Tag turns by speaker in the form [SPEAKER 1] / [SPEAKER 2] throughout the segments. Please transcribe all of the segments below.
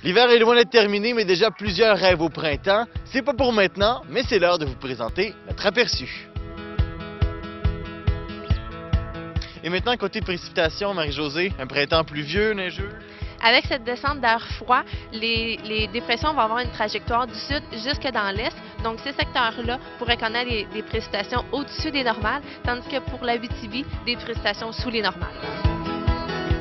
[SPEAKER 1] L'hiver est loin d'être terminé, mais déjà plusieurs rêvent au printemps. C'est pas pour maintenant, mais c'est l'heure de vous présenter notre aperçu. Et maintenant, côté précipitation, Marie-Josée, un printemps pluvieux, neigeux?
[SPEAKER 2] Avec cette descente d'air froid, les dépressions vont avoir une trajectoire du sud jusque dans l'est. Donc, ces secteurs-là pourraient connaître des précipitations au-dessus des normales, tandis que pour l'Abitibi, des précipitations sous les normales.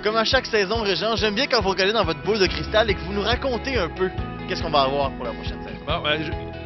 [SPEAKER 1] Comme à chaque saison, Régent, j'aime bien quand vous regardez dans votre boule de cristal et que vous nous racontez un peu qu'est-ce qu'on va avoir pour la prochaine saison.
[SPEAKER 3] Bon,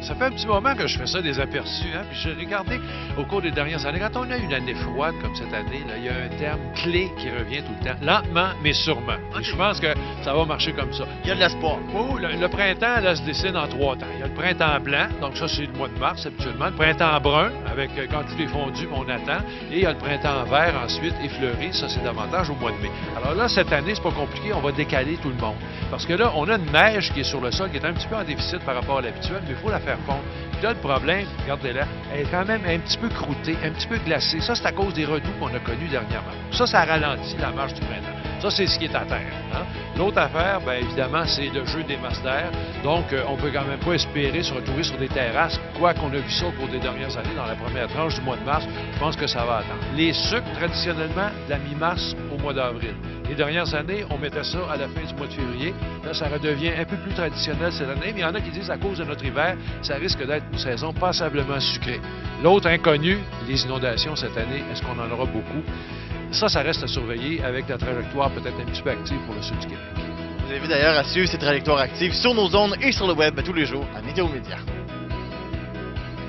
[SPEAKER 3] ça fait un petit moment que je fais ça, des aperçus, hein, puis j'ai regardé au cours des dernières années, quand on a une année froide comme cette année, là, il y a un terme clé qui revient tout le temps, lentement mais sûrement. Et je pense que ça va marcher comme ça.
[SPEAKER 1] Il y a de l'espoir.
[SPEAKER 3] Oh, le printemps, là, se dessine en 3 temps. Il y a le printemps blanc, donc ça, c'est le mois de mars habituellement. Le printemps brun, avec quand tout est fondu, on attend. Et il y a le printemps vert ensuite, effleuré, ça, c'est davantage au mois de mai. Alors là, cette année, c'est pas compliqué, on va décaler tout le monde. Parce que là, on a une neige qui est sur le sol, qui est un petit peu en déficit par rapport à l'habituel, mais il faut la faire fondre. Puis là, le problème, regardez-la, elle est quand même un petit peu croûtée, un petit peu glacée. Ça, c'est à cause des redoux qu'on a connus dernièrement. Ça ralentit la marche du printemps. Ça, c'est ce qui est à terre. Hein? L'autre affaire, bien évidemment, c'est le jeu des masses d'air. Donc, on peut quand même pas espérer se retrouver sur des terrasses, quoi qu'on a vu ça au cours des dernières années, dans la première tranche du mois de mars. Je pense que ça va attendre. Les sucres, traditionnellement, de la mi-mars au mois d'avril. Les dernières années, on mettait ça à la fin du mois de février. Là, ça redevient un peu plus traditionnel cette année, mais il y en a qui disent à cause de notre hiver, ça risque d'être une saison passablement sucrée. L'autre inconnu, les inondations cette année, est-ce qu'on en aura beaucoup? Ça reste à surveiller avec la trajectoire peut-être un petit peu active pour le sud du Québec.
[SPEAKER 1] Vous invite d'ailleurs à suivre ces trajectoires actives sur nos ondes et sur le web tous les jours à Météo Média.